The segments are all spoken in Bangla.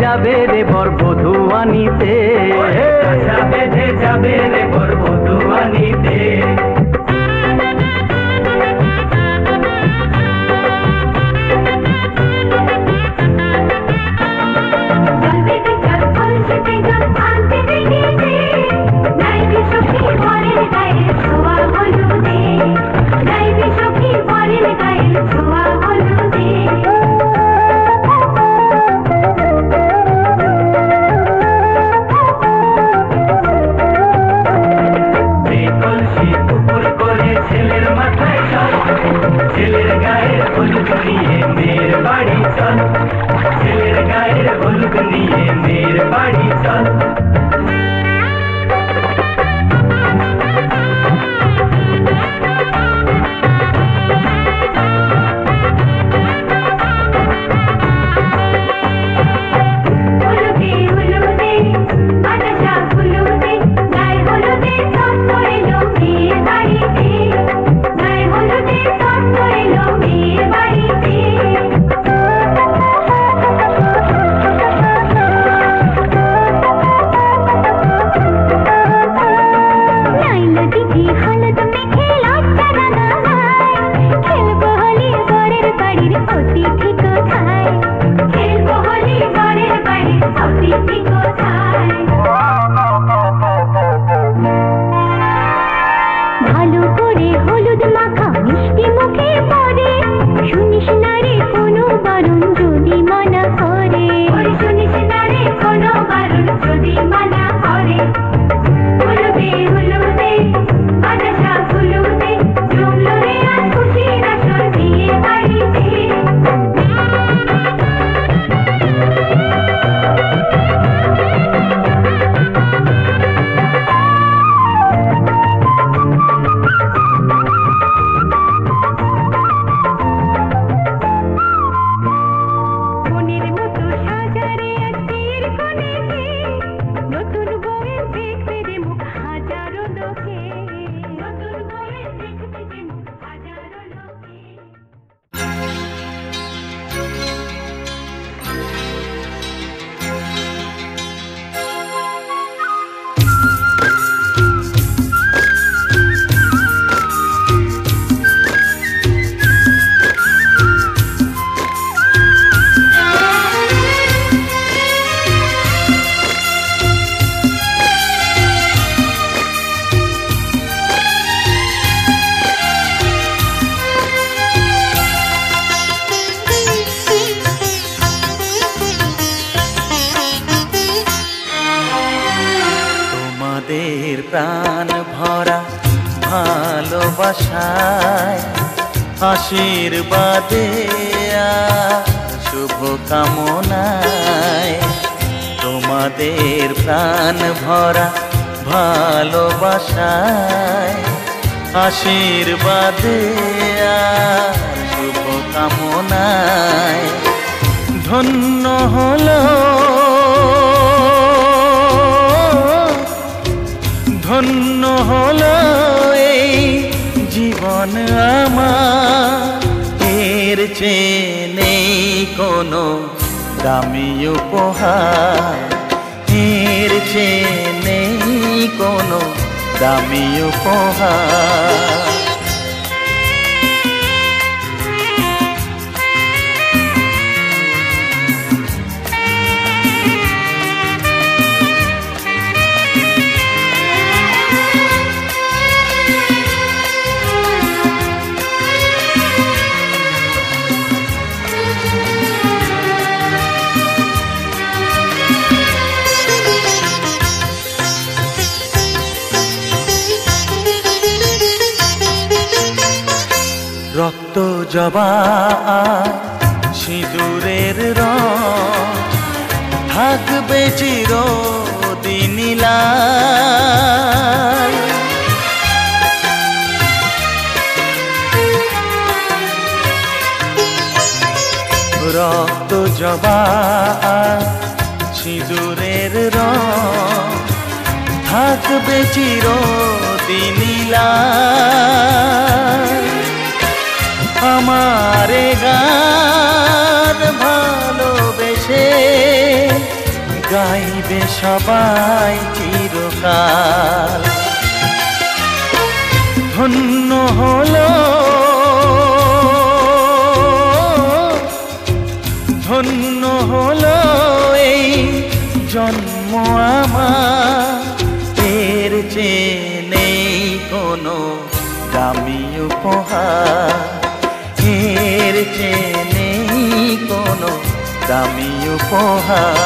যাবে রে বর বধূ আনিতে, খাঁচা বেঁধে যাবে রে বর বধূ আনিতে। ছেলের গায়ের হলুদ নিয়ে মেয়ের বাড়ি চল, ছেলের গায়ের হলুদ নিয়ে মেয়ের বাড়ি চল। প্রাণ ভরা ভালোবাসায় আশীর্বাদে শুভ কামনায়, তোমাদের প্রাণ ভরা ভালোবাসায় আশীর্বাদে শুভ কামনায় ধন্য হলো ধন্য হলো এই জীবন আমার, এর চেয়ে নেই কোনো দামি উপহার, এর চেয়ে নেই কোনো দামি উপহার। রক্ত জবা সিঁদুরের রং থাকবে চিরদিন লাল, রক্ত জবা সিঁদুরের রং থাকবে চিরদিন লাল। আমারে গান ভালোবেসে পাবে সবাই চিরকাল। ধন্য হলো, ধন্য হলো এই জন্ম আমার, এর চেয়ে নেই কোনো দামি উপহার, এর চেয়ে নেই কোনো দামি উপহার।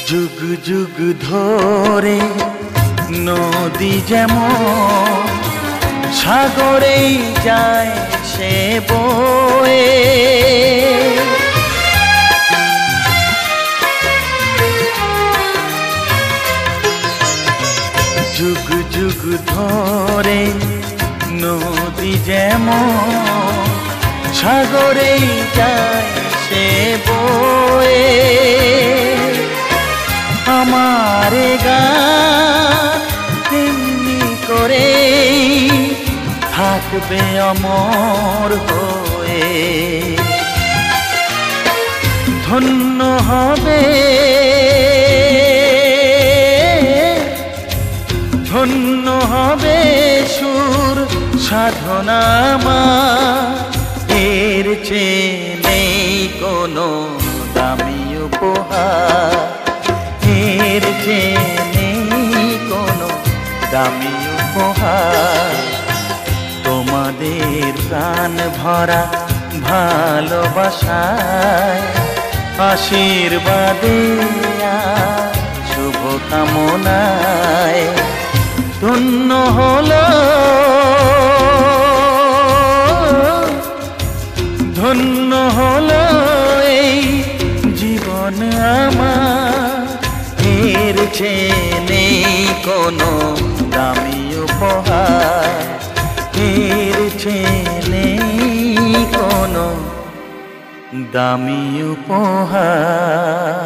যুগ যুগ ধরে নদী যেমন সাগরেই যায় সে বয়ে, যুগ যুগ ধরে নদী যেমন সাগরেই যায় সে বয়ে, আমার গান তেমনি করে থাকবে অমর হয়ে। ধন্য হবে, ধন্য হবে সুর সাধনা আমার, এর চেয়ে নেই কোনো দামি উপহার, এর চেয়ে নেই কোনো দামি উপহার। তোমাদের প্রাণ ভরা ভালোবাসায় আশীর্বাদে শুভ কামনায় ধন্য হলো, ধন্য হলো এই জীবন আমার, এর চেয়ে নেই কোনো দামি উপহার, এর চেয়ে নেই কোনো দামি উপহার।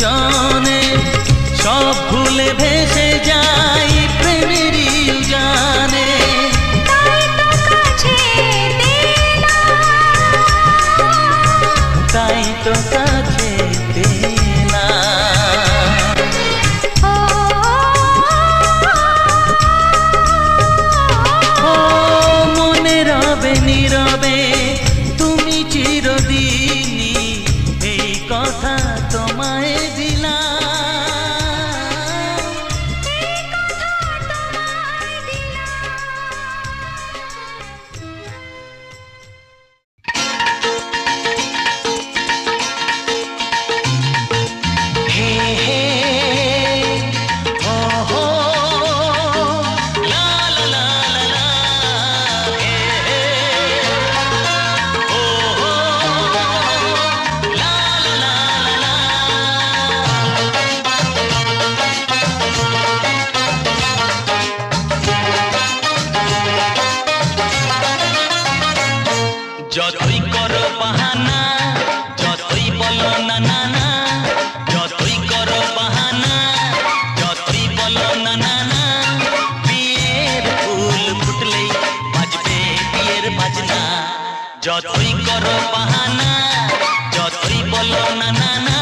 দুজনে সব ভুলে ভেসে যাই প্রেমেরই উজানে। তাই তো কাছে মনে রবে নীরবে তুমি চিরদিনই এই কথা তোমায় দিলাম। যতই করো বাহানা, যতই বলো না না না, যতই করো বাহানা, যতই বলো না না না, বিয়ের ফুল ফুটলেই বাজবে বিয়ের বাজনা। যতই করো বাহানা, যতই বলো না না না,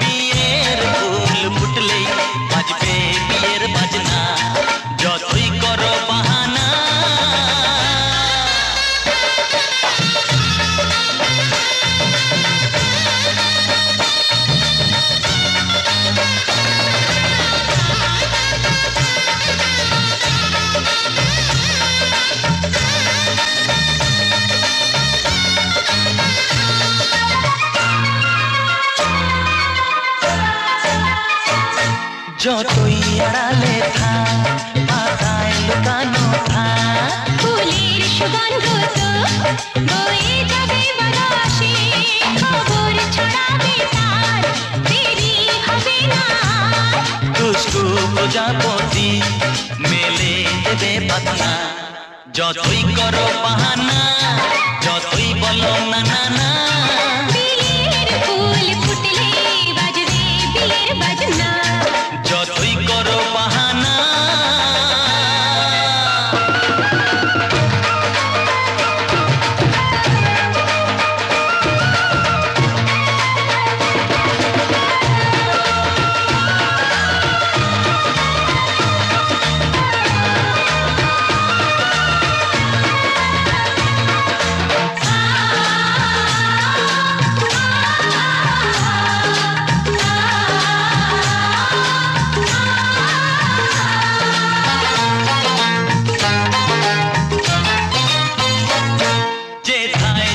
বিয়ের ফুল ফুটলেই বাজবে বিয়ের বাজনা। যতই করো বাহানা। যতই আড়ালে থাক পাতায় লুকানো থাক, ফুলের সুগন্ধ তো বয়ে যাবে বাতাসে, খবর ছড়াবে তার দেরি হবে না। দুষ্টু প্রজাপতি মেলে দেবে পাখনা। যতই করো বাহানা, যতই বলো না না না, বিয়ের ফুল ফুটলে বাজবে বিয়ের বাজনা। যতই করো বাহানা।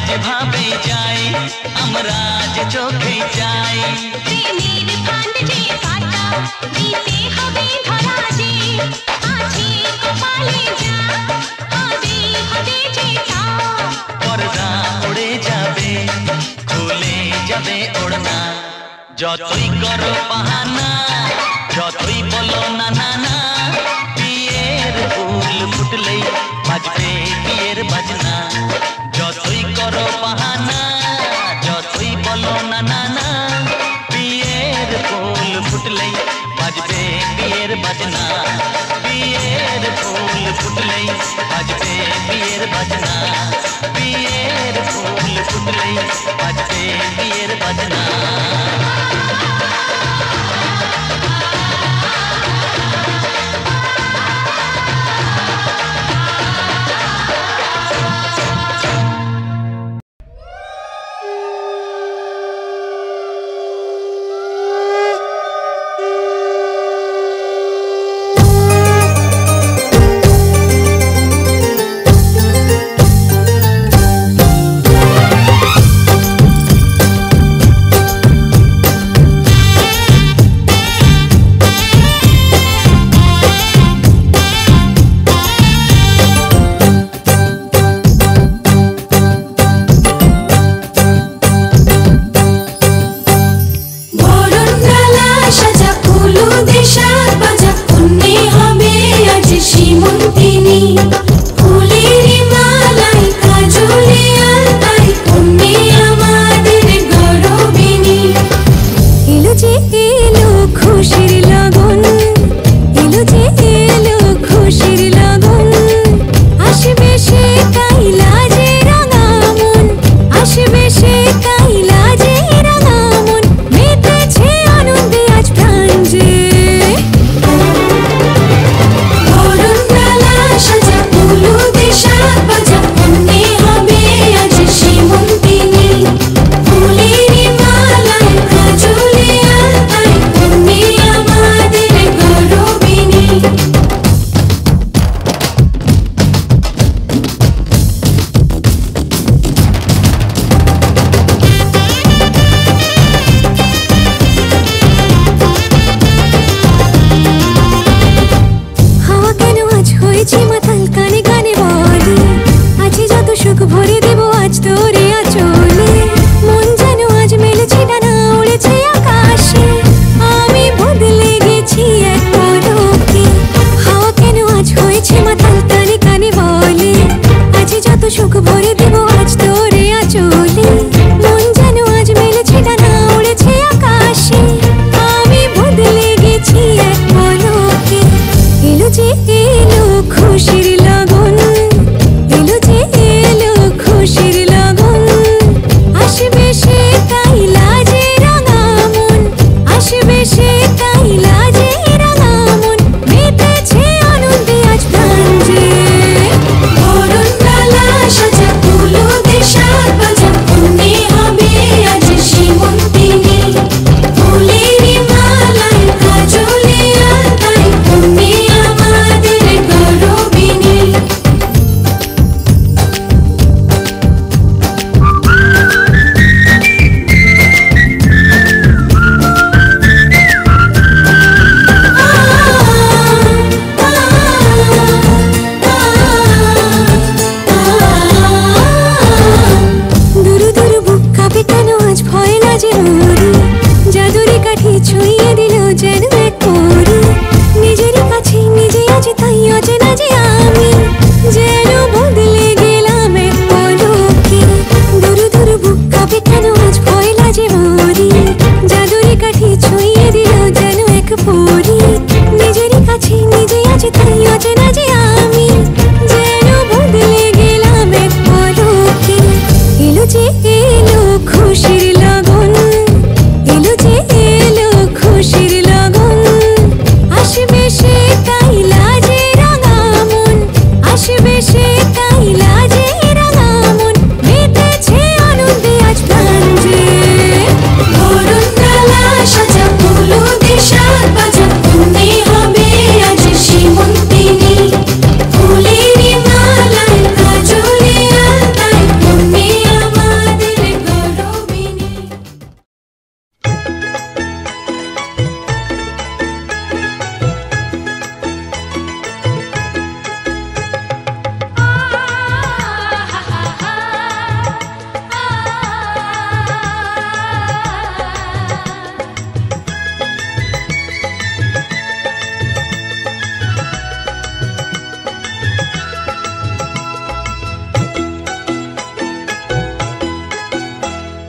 যেভাবে যাই আমরা যে চোখে যাই, প্রেমের ফান্ড যে পাতা দিতে হবে ধরা যে আছে কপালে যা হবে হবে যেটা। পর্দা উড়ে যাবে খুলে যাবে ওড়না। যতই করো বাহানা, যতই বলো না না না, বিয়ের ফুল ফুটলেই বাজবে বিয়ের বাজনা। যতই করো বাহানা, যতই বলো না না না, বিয়ের ফুল ফুটলেই বাজবে বিয়ের বাজনা। বিয়ের ফুল ফুটলেই বাজবে বিয়ের বাজনা। বিয়ের ফুল ফুটলেই বাজবে বিয়ের বাজনা। মরি জাদুরে কাঠি ছুঁয়ে দিল যেন এক পরি নিজের কাছে নিজে আজ তাই অচেনা যে আমি যেন বদলে গেলাম এক পলকে দূর দূর বুক কাঁপে কেন আজ ভয় লাগে মরি জাদুরে কাঠি ছুঁয়ে দিল যেন এক পরি নিজের কাছে নিজে আজ তাই অচেনা যে আমি যেন বদলে গেলাম এক পলকে এলো যে এলো খুশির লগন এলো যে এলো খুশির লগন আসবে সে কাইলা যে রাঙা মন আসবে সে কাইলা যে রাঙা মন মেতেছে আনন্দে আজ প্রাণ যে বরণডালা সাজা ফুলো দেশার বাজা মনে হবে আজ সীমন্তিনী ফুলেরই মালায় কাজলে আলতায় মনে আমাদের গৌরবিনী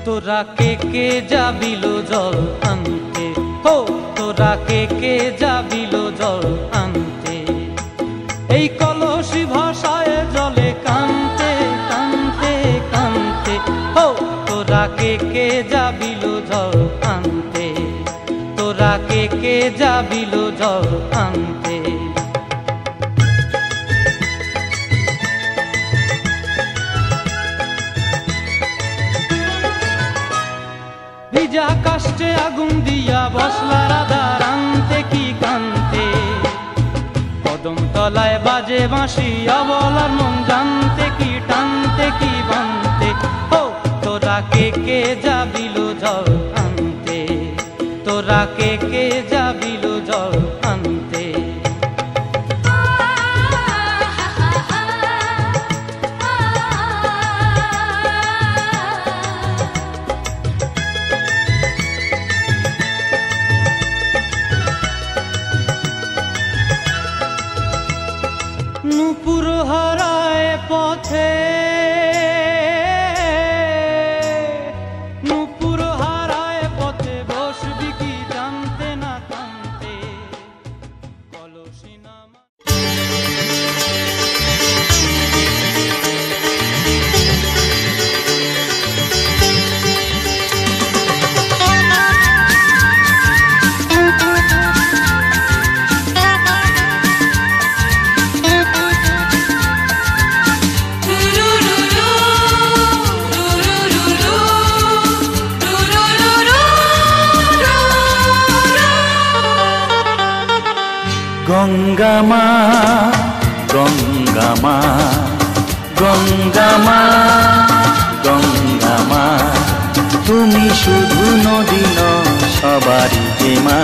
তোরা কে কে যাবিলো জল আনতে হো তোরা কে কে যাবিলো জল আনতে এই কলসি ভাষায় জলে কানতে কানতে কানতে হো তোরা কে কে যাবিলো জল আনতে তোরা কে কে যাবিলো জল আনতে ভিজা কাষ্টে আগুন দিয়া বসলা রাধা রানতে কি কানতে কদম তলায় বাজে বাঁশি অবলার মন জানতে কি টানতে কি বানতে ও তোরা কে কে যাবিলো জল আনতে তোরা কে কে যাবিলো জল আনতে নুপুর হারায় পথে নুপুর হারায় পথে বসবি কি জানতে না কানতে কলসি নামা গঙ্গা মা গঙ্গা মা গঙ্গা মা গঙ্গা মা তুমি শুধু নদী নও সবারই যে মা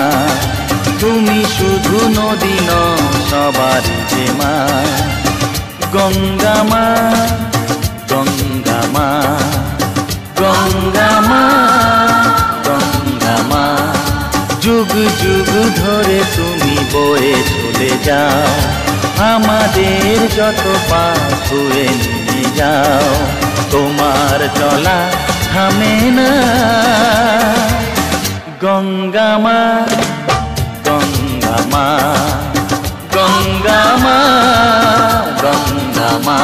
তুমি শুধু নদী নও সবারই যে মা গঙ্গা মা গঙ্গা মা গঙ্গা মা গঙ্গা মা যুগ যুগ ধরে তুমি বয়ে চলে যাও আমাদের যত পাপ ধুয়ে নিয়ে যাও তোমার চলা থামে না গঙ্গা মা গঙ্গা মা গঙ্গা মা গঙ্গা মা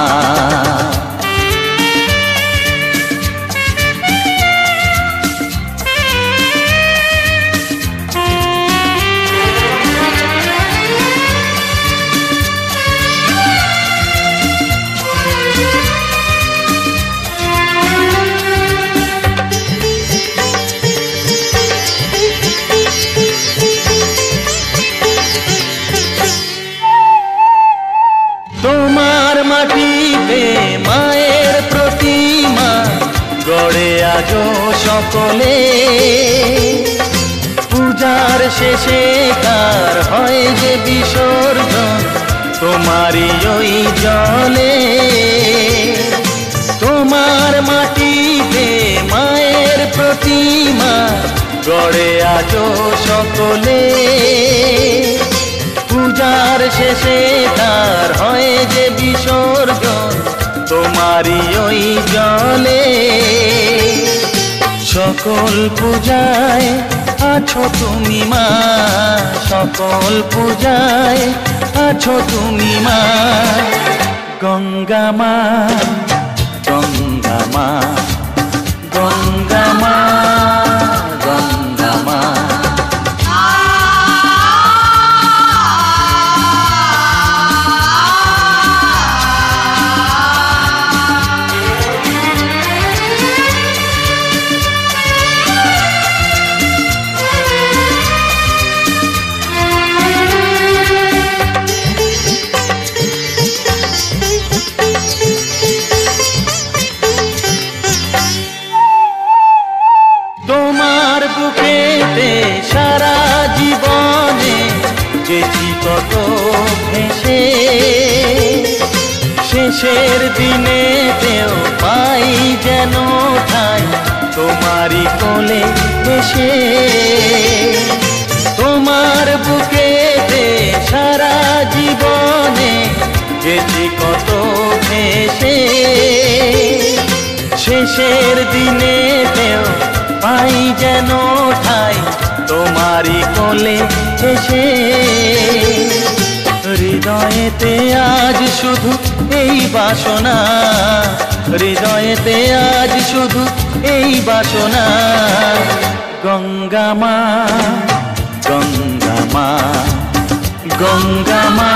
মাটিতে মায়ের প্রতিমা গড়ে আজো সকলে পূজার শেষে কার হয় যে বিসর্জন তোমারই ওই জলে তোমার মাটিতে মায়ের প্রতিমা গড়ে আজো সকলে পূজার শেষে তার হয় যে বিসর্জন তোমারই ওই জলে সকল পূজায় আছো তুমি মা সকল পূজায় আছো তুমি মা গঙ্গা মা গঙ্গা মা গঙ্গা মা গঙ্গা মা তোমার বুকেতে সারা জীবনে যেছি কত ভেসে শেষের দিনেতেও পাই যেন ঠাই তোমারই কোলে এসে তোমার বুকেতে সারা জীবনে যেছি কত ভেসে শেষের দিনেতেও পাই যেন ঠাই তোমারই কোলে এসে হৃদয়েতে আজ শুধু এই বাসনা হৃদয়েতে আজ শুধু এই বাসনা গঙ্গা মা গঙ্গা মা গঙ্গা মা